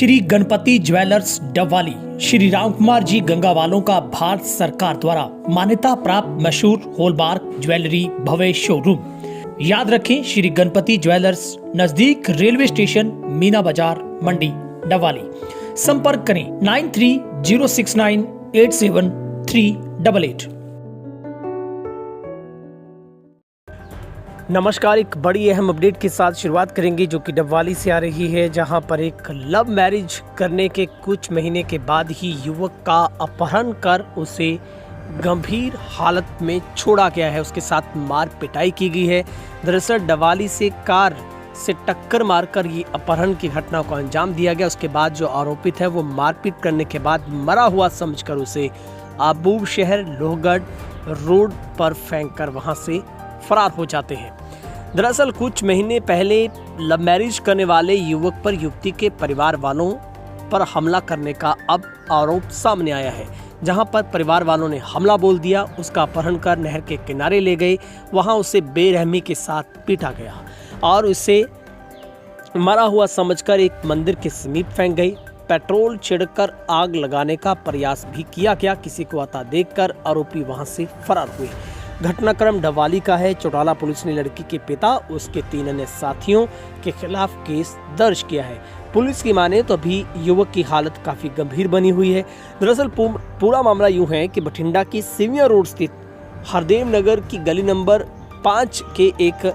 Shri Ganpati jewellers Dabwali Shri Ram Kumar ji गंगावालों का भारत सरकार द्वारा मान्यता प्राप्त मशहूर हॉलमार्क ज्वेलरी भव्य शोरूम। याद रखें, श्री गणपति ज्वेलर्स, नजदीक रेलवे स्टेशन, मीना बाजार, मंडी, डबवाली। संपर्क करें 9306987388। नमस्कार, एक बड़ी अहम अपडेट के साथ शुरुआत करेंगे जो कि डबवाली से आ रही है, जहां पर एक लव मैरिज करने के कुछ महीने के बाद ही युवक का अपहरण कर उसे गंभीर हालत में छोड़ा गया है। उसके साथ मार पिटाई की गई है। दरअसल डबवाली से कार से टक्कर मारकर ये अपहरण की घटना को अंजाम दिया गया। उसके बाद जो आरोपित है वो मारपीट करने के बाद मरा हुआ समझकर उसे अबूब शहर लोहगढ़ रोड पर फेंककर वहां से फरार हो जाते हैं। दरअसल कुछ महीने पहले लव मैरिज करने वाले युवक पर युवती के परिवार वालों पर हमला करने का अब आरोप सामने आया है, जहां पर परिवार वालों ने हमला बोल दिया। उसका अपहरण कर नहर के किनारे ले गए, वहां उसे बेरहमी के साथ पीटा गया और उसे मरा हुआ समझकर एक मंदिर के समीप फेंक गई। पेट्रोल छिड़कर आग लगाने का प्रयास भी किया गया। किसी को आता देखकर आरोपी वहां से फरार हुए। घटनाक्रम डबवाली का है। चौटाला पुलिस ने लड़की के पिता, उसके 3 अन्य साथियों के खिलाफ केस दर्ज किया है। पुलिस की माने तो अभी युवक की हालत काफी गंभीर बनी हुई है। दरअसल पूरा मामला यूं है कि बठिंडा की सिविया रोड स्थित हरदेव नगर की गली नंबर 5 के एक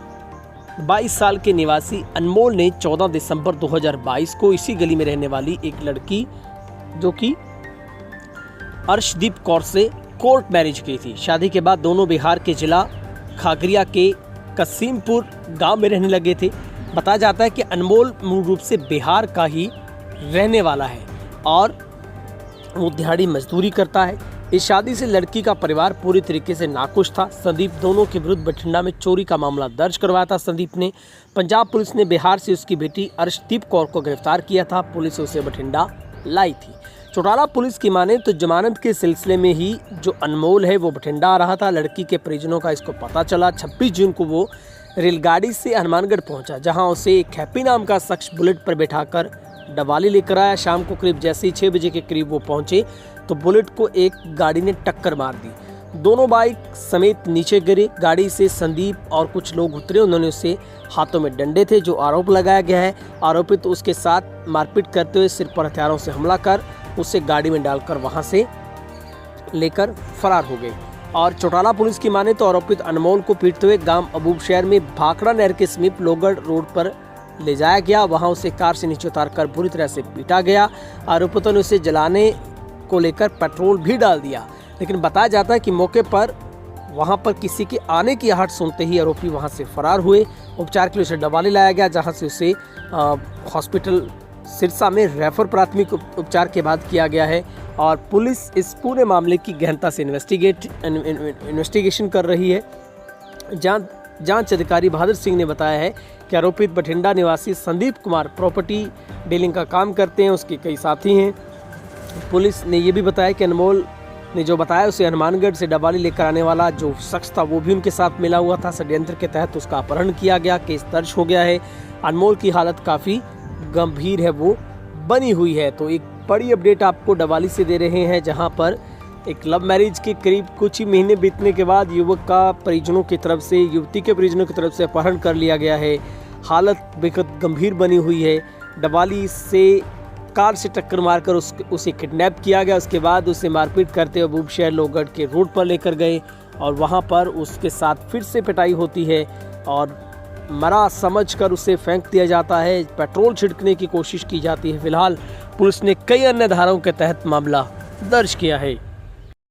22 साल के निवासी अनमोल ने 14 दिसंबर 2022 को इसी गली में रहने वाली एक लड़की जो कि अर्शदीप कौर से कोर्ट मैरिज की थी। शादी के बाद दोनों बिहार के जिला खागरिया के कसीमपुर गांव में रहने लगे थे। बताया जाता है कि अनमोल मूल रूप से बिहार का ही रहने वाला है और वो दिहाड़ी मजदूरी करता है। इस शादी से लड़की का परिवार पूरी तरीके से नाखुश था। संदीप दोनों के विरुद्ध बठिंडा में चोरी का मामला दर्ज करवाया था। संदीप ने पंजाब पुलिस ने बिहार से उसकी बेटी अर्शदीप कौर को गिरफ्तार किया था। पुलिस उसे बठिंडा लाई थी। चौटाला पुलिस की माने तो जमानत के सिलसिले में ही जो अनमोल है वो बठिंडा आ रहा था। लड़की के परिजनों का इसको पता चला। 26 जून को वो रेलगाड़ी से हनुमानगढ़ पहुंचा, जहां उसे एक हैप्पी नाम का शख्स बुलेट पर बैठाकर डबवाली लेकर आया। शाम को करीब जैसे ही 6 बजे के करीब वो पहुंचे तो बुलेट को एक गाड़ी ने टक्कर मार दी। दोनों बाइक समेत नीचे गिरे। गाड़ी से संदीप और कुछ लोग उतरे। उन्होंने उसे हाथों में डंडे थे जो आरोप लगाया गया है। आरोपित तो उसके साथ मारपीट करते हुए सिर पर हथियारों से हमला कर उसे गाड़ी में डालकर वहां से लेकर फरार हो गए। और चौटाला पुलिस की माने तो आरोपित अनमोल को पीटते हुए गांव अबूब शहर में भाखड़ा नहर के समीप लोहगढ़ रोड पर ले जाया गया। वहां उसे कार से नीचे उतारकर बुरी तरह से पीटा गया। आरोपितों ने उसे जलाने को लेकर पेट्रोल भी डाल दिया, लेकिन बताया जाता है कि मौके पर वहां पर किसी के आने की आहट सुनते ही आरोपी वहां से फरार हुए। उपचार के लिए उसे डबवाली लाया गया, जहां से उसे हॉस्पिटल सिरसा में रेफर प्राथमिक उपचार के बाद किया गया है। और पुलिस इस पूरे मामले की गहनता से इन्वेस्टिगेशन कर रही है। जांच अधिकारी बहादुर सिंह ने बताया है कि आरोपित बठिंडा निवासी संदीप कुमार प्रॉपर्टी डीलिंग का काम करते हैं। उसके कई साथी हैं। पुलिस ने ये भी बताया कि अनमोल ने जो बताया उसे हनुमानगढ़ से डबवाली लेकर आने वाला जो शख्स था वो भी उनके साथ मिला हुआ था। षड्यंत्र के तहत उसका अपहरण किया गया। केस दर्ज हो गया है। अनमोल की हालत काफ़ी गंभीर है, वो बनी हुई है। तो एक बड़ी अपडेट आपको डबवाली से दे रहे हैं, जहां पर एक लव मैरिज के करीब कुछ ही महीने बीतने के बाद युवक का परिजनों की तरफ से, युवती के परिजनों की तरफ से अपहरण कर लिया गया है। हालत बेहद गंभीर बनी हुई है। डबवाली से कार से टक्कर मारकर उसे किडनैप किया गया। उसके बाद उसे मारपीट करते हुए अबूब शहर लोहगढ़ के रोड पर लेकर गए और वहां पर उसके साथ फिर से पिटाई होती है और मरा समझकर उसे फेंक दिया जाता है। पेट्रोल छिड़कने की कोशिश की जाती है। फिलहाल पुलिस ने कई अन्य धाराओं के तहत मामला दर्ज किया है।